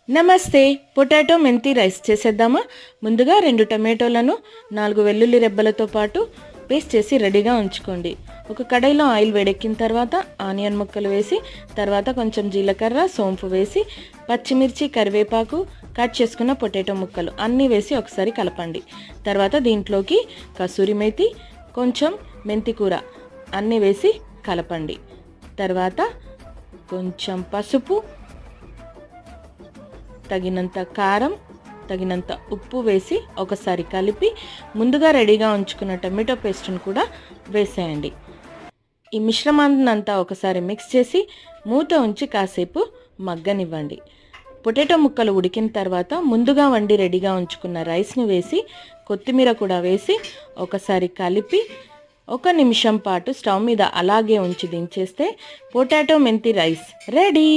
నమస్తే. పొటాటో మెంతి రైస్ చేసేద్దామా? ముందుగా 2 టమాటోలను 4 వెల్లుల్లి రెబ్బలతో పాటు పేస్ట్ చేసి రెడీగా ఉంచుకోండి. ఒక కడాయిలో ఆయిల్ వేడెక్కిన తర్వాత ఆనియన్ ముక్కలు వేసి, తర్వాత కొంచెం జీలకర్ర, సోంపు వేసి, పచ్చిమిర్చి, కరివేపాకు, కట్ చేసుకున్న పొటాటో ముక్కలు అన్నీ వేసి ఒకసారి కలపండి. తర్వాత దీంట్లోకి కసూరి మేతి, కొంచెం మెంతి కూర అన్నీ వేసి కలపండి. తర్వాత కొంచెం పసుపు, తగినంత కారం, తగినంత ఉప్పు వేసి ఒకసారి కలిపి ముందుగా రెడీగా ఉంచుకున్న టమాటో పేస్ట్ను కూడా వేసేయండి. ఈ మిశ్రమాన్నంతా ఒకసారి మిక్స్ చేసి మూత ఉంచి కాసేపు మగ్గనివ్వండి. పొటాటో ముక్కలు ఉడికిన తర్వాత ముందుగా వండి రెడీగా ఉంచుకున్న రైస్ని వేసి కొత్తిమీర కూడా వేసి ఒకసారి కలిపి 1 నిమిషం పాటు స్టవ్ మీద అలాగే ఉంచి దించేస్తే పొటాటో మెంతి రైస్ రెడీ.